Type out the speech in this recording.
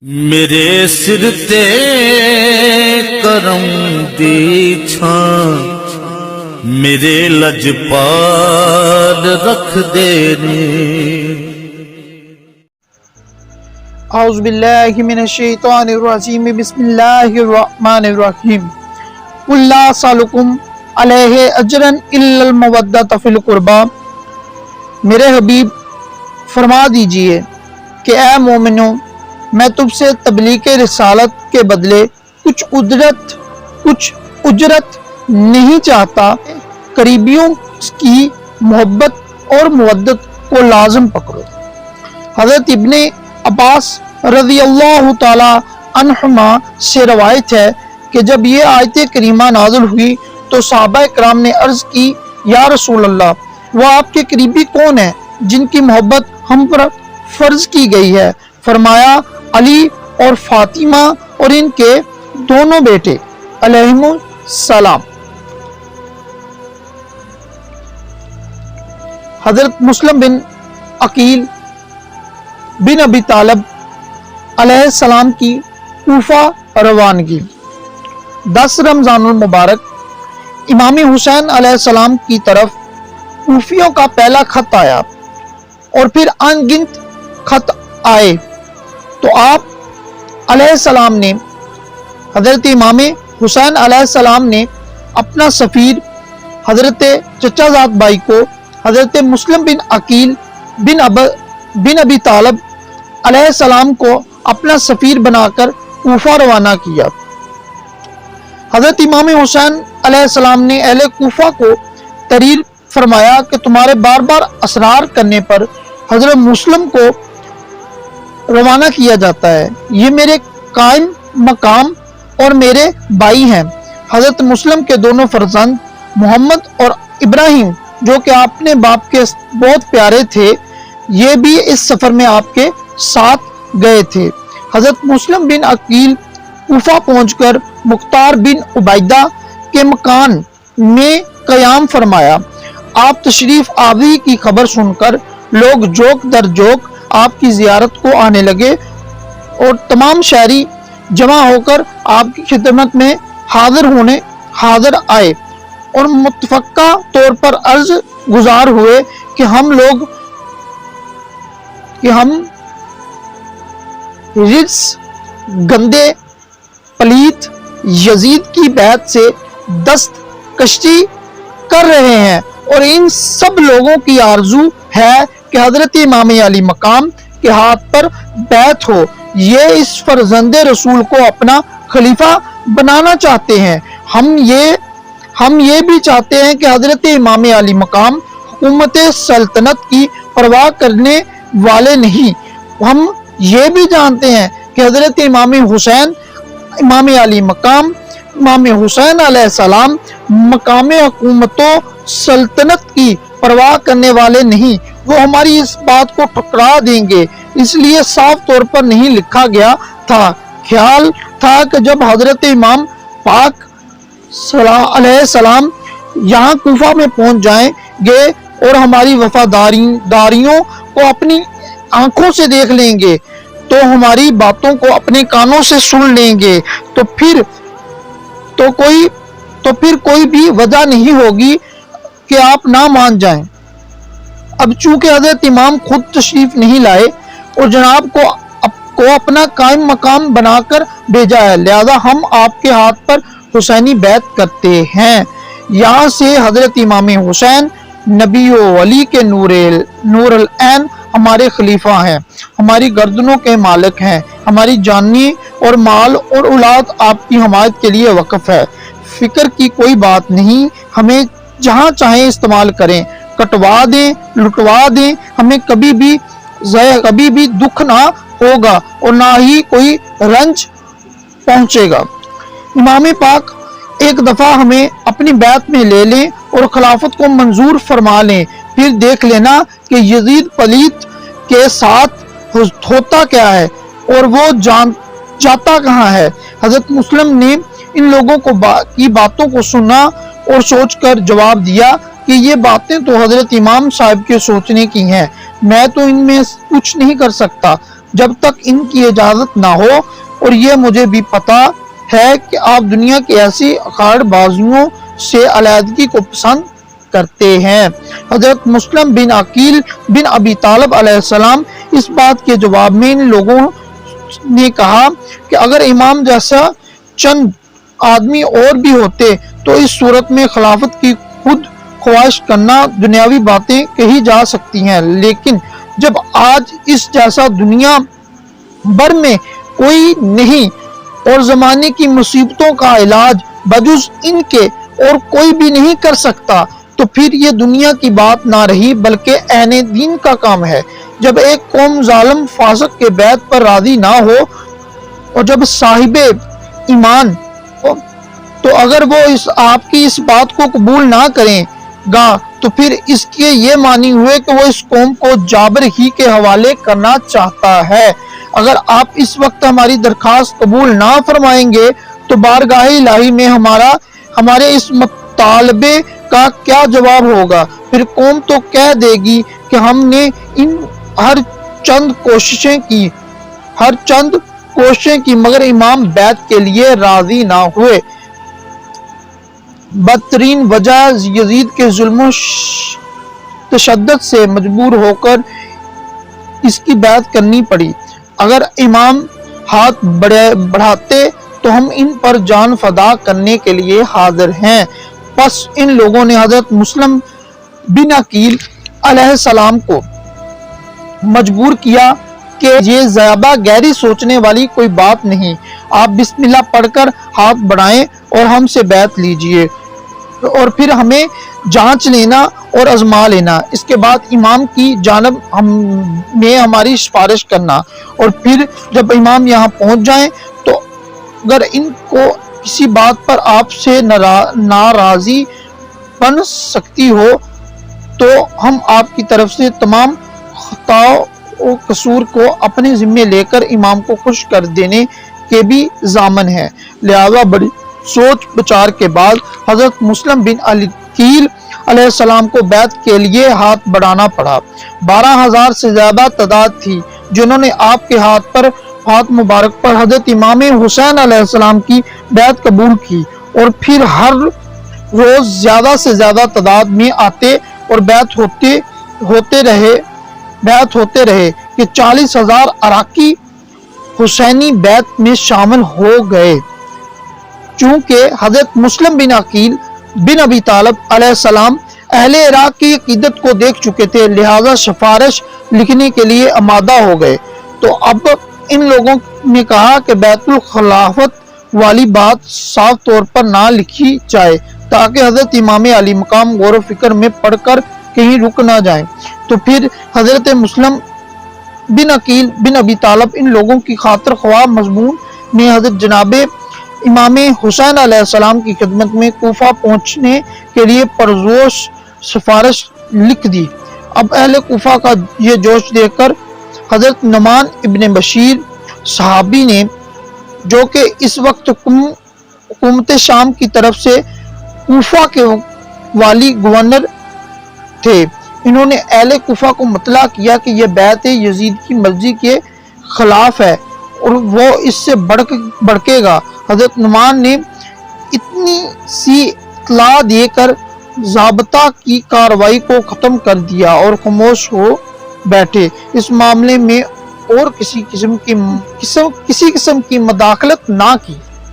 میرے سر تے کرم دی چھان میرے لجپال رکھ دے نے۔ اعوذ باللہ من الشیطان الرجیم، بسم اللہ الرحمن الرحیم۔ قل لا اسألکم علیہ اجرا الا المودۃ فی القربی۔ میرے حبیب فرما دیجئے کہ اے مومنوں، میں تم سے تبلیغ رسالت کے بدلے کچھ اجرت نہیں چاہتا، قریبیوں کی محبت اور مودت کو لازم پکڑو۔ حضرت ابن عباس رضی اللہ تعالی عنہما سے روایت ہے کہ جب یہ آیت کریمہ نازل ہوئی تو صحابہ کرام نے عرض کی، یا رسول اللہ، وہ آپ کے قریبی کون ہیں جن کی محبت ہم پر فرض کی گئی ہے؟ فرمایا، علی اور فاطمہ اور ان کے دونوں بیٹے علیہم السلام۔ حضرت مسلم بن عقیل بن ابی طالب علیہ السلام کی کوفہ روانگی۔ 10 رمضان المبارک امام حسین علیہ السلام کی طرف کوفیوں کا پہلا خط آیا اور پھر ان گنت خط آئے تو آپ علیہ السلام نے حضرت امام حسین علیہ السلام نے اپنا سفیر حضرت چچا زاد بھائی کو حضرت مسلم بن عقیل بن ابی طالب علیہ السلام کو اپنا سفیر بنا کر کوفہ روانہ کیا۔ حضرت امام حسین علیہ السلام نے اہل کوفہ کو تحریر فرمایا کہ تمہارے بار بار اصرار کرنے پر حضرت مسلم کو روانہ کیا جاتا ہے، یہ میرے قائم مقام اور میرے بھائی ہیں۔ حضرت مسلم کے دونوں فرزند محمد اور ابراہیم جو کہ آپ نے باپ کے بہت پیارے تھے، یہ بھی اس سفر میں آپ کے ساتھ گئے تھے۔ حضرت مسلم بن عقیل کوفہ پہنچ کر مختار بن عبیدہ کے مکان میں قیام فرمایا۔ آپ تشریف آوری کی خبر سن کر لوگ جوک در جوک آپ کی زیارت کو آنے لگے اور تمام شہری جمع ہو کر آپ کی خدمت میں حاضر آئے اور متفقہ طور پر عرض گزار ہوئے کہ ہم رجس گندے پلیت یزید کی بیعت سے دست کشی کر رہے ہیں اور ان سب لوگوں کی آرزو ہے کہ حضرت امام علی مقام کے ہاتھ پر بیعت ہو۔ یہ اس فرزند رسول کو اپنا خلیفہ بنانا چاہتے ہیں۔ ہم یہ بھی چاہتے ہیں کہ حضرت امام علی مقام حکومت سلطنت کی پرواہ کرنے والے نہیں۔ ہم یہ بھی جانتے ہیں کہ حضرت امام علی مقام امام حسین علیہ السلام مقام حکومت و سلطنت کی پرواہ کرنے والے نہیں، وہ ہماری اس بات کو ٹھکرا دیں گے۔ اس لیے صاف طور پر نہیں لکھا گیا تھا۔ خیال تھا کہ جب حضرت امام پاک علیہ السلام یہاں کوفہ میں پہنچ جائیں گے اور ہماری وفاداریوں کو اپنی آنکھوں سے دیکھ لیں گے تو ہماری باتوں کو اپنے کانوں سے سن لیں گے تو پھر کوئی بھی وجہ نہیں ہوگی کہ آپ نہ مان جائیں۔ اب چونکہ حضرت امام خود تشریف نہیں لائے اور جناب کو اپنا قائم مقام بنا کر بھیجا ہے، لہذا ہم آپ کے ہاتھ پر حسینی بیعت کرتے ہیں۔ یہاں سے حضرت امام حسین نبی و ولی کے نور العین ہمارے خلیفہ ہیں، ہماری گردنوں کے مالک ہیں، ہماری جانی اور مال اور اولاد آپ کی حمایت کے لیے وقف ہے۔ فکر کی کوئی بات نہیں، ہمیں جہاں چاہیں استعمال کریں، کٹوا دیں، لٹوا دیں، ہمیں کبھی بھی دکھ نہ ہوگا اور نہ ہی کوئی رنج پہنچے گا۔ امام پاک ایک دفعہ ہمیں اپنی بیعت میں لے لیں اور خلافت کو منظور فرما لیں، پھر دیکھ لینا کہ یزید پلیت کے ساتھ ہوتا کیا ہے اور وہ جاتا کہاں ہے۔ حضرت مسلم نے ان لوگوں کی باتوں کو سنا اور سوچ کر جواب دیا کہ یہ باتیں تو حضرت امام صاحب کے سوچنے کی ہیں، میں تو ان میں کچھ نہیں کر سکتا۔ جب تک ان کی اجازت نہ ہو، اور یہ مجھے بھی پتا ہے کہ آپ دنیا کی ایسی اکھاڑ بازیوں سے علیحدگی کو پسند کرتے ہیں۔ حضرت مسلم بن عقیل بن ابی طالب علیہ السلام اس بات کے جواب میں ان لوگوں نے کہا کہ اگر امام جیسا چند آدمی اور بھی ہوتے تو اس صورت میں خلافت کی خود خواہش کرنا دنیاوی باتیں کہی جا سکتی ہیں، لیکن جب آج اس جیسا دنیا بھر میں کوئی نہیں اور زمانے کی مصیبتوں کا علاج بجز ان کے اور کوئی بھی نہیں کر سکتا، تو پھر یہ دنیا کی بات نہ رہی بلکہ عین دین کا کام ہے۔ جب ایک قوم ظالم فاسق کے بیعت پر راضی نہ ہو اور جب صاحب ایمان ہو تو اگر وہ آپ کی اس بات کو قبول نہ کریں گا تو پھر اس کے یہ معنی ہوئے کہ وہ اس قوم کو جابر ہی کے حوالے کرنا چاہتا ہے۔ اگر آپ اس وقت ہماری درخواست قبول نہ فرمائیں گے تو بارگاہ الہی میں ہمارے اس مطالبے کا کیا جواب ہوگا؟ پھر قوم تو کہہ دے گی کہ ہم نے ان ہر چند کوششیں کی مگر امام بیعت کے لیے راضی نہ ہوئے۔ بدترین وجہ یزید کے ظلم و تشدد سے مجبور ہو کر اس کی بیعت کرنی پڑی۔ اگر امام ہاتھ بڑھاتے تو ہم ان پر جان فدا کرنے کے لیے حاضر ہیں۔ پس ان لوگوں نے حضرت مسلم بن عقیل علیہ السلام کو مجبور کیا کہ یہ زیادہ گہری سوچنے والی کوئی بات نہیں، آپ بسم اللہ پڑھ کر ہاتھ بڑھائیں اور ہم سے بیعت لیجئے اور پھر ہمیں جانچ لینا اور آزما لینا، اس کے بعد امام کی جانب میں ہماری سفارش کرنا، اور پھر جب امام یہاں پہنچ جائیں تو اگر ان کو کسی بات پر آپ سے ناراضی بن سکتی ہو تو ہم آپ کی طرف سے تمام خطا و قصور کو اپنے ذمے لے کر امام کو خوش کر دینے کے بھی ضامن ہیں۔ لہذا بڑی سوچ بچار کے بعد حضرت مسلم بن عقیل علیہ السلام کو بیعت کے لیے ہاتھ بڑھانا پڑا۔ 12,000 سے زیادہ تعداد تھی جنہوں نے آپ کے ہاتھ مبارک پر حضرت امام حسین علیہ السلام کی بیعت قبول کی، اور پھر ہر روز زیادہ سے زیادہ تعداد میں آتے اور بیعت ہوتے رہے کہ 40,000 عراقی حسینی بیعت میں شامل ہو گئے۔ چونکہ حضرت مسلم بن عقیل بن ابی طالب علیہ السلام اہل عراق کی عقیدت کو دیکھ چکے تھے، لہذا سفارش لکھنے کے لیے آمادہ ہو گئے۔ تو اب ان لوگوں نے کہا کہ بیعت الخلافت والی بات صاف طور پر نہ لکھی جائے تاکہ حضرت امام علی مقام غور و فکر میں پڑھ کر کہیں رک نہ جائیں۔ تو پھر حضرت مسلم بن عقیل بن ابی طالب ان لوگوں کی خاطر خواہ مضمون نے حضرت جناب امام حسین علیہ السلام کی خدمت میں کوفہ پہنچنے کے لیے پرجوش سفارش لکھ دی۔ اب اہل کوفہ کا یہ جوش دیکھ کر حضرت نعمان ابن بشیر صحابی نے، جو کہ اس وقت حکومت شام کی طرف سے کوفہ کے والی گورنر تھے، انہوں نے اہل کوفہ کو مطلع کیا کہ یہ بیعت یزید کی مرضی کے خلاف ہے اور وہ اس سے بڑکے گا۔ حضرت نعمان نے اتنی سی اطلاع دے کر ضابطہ کی کارروائی کو ختم کر دیا اور خاموش ہو بیٹھے، اس معاملے میں اور کسی قسم کی مداخلت نہ کی۔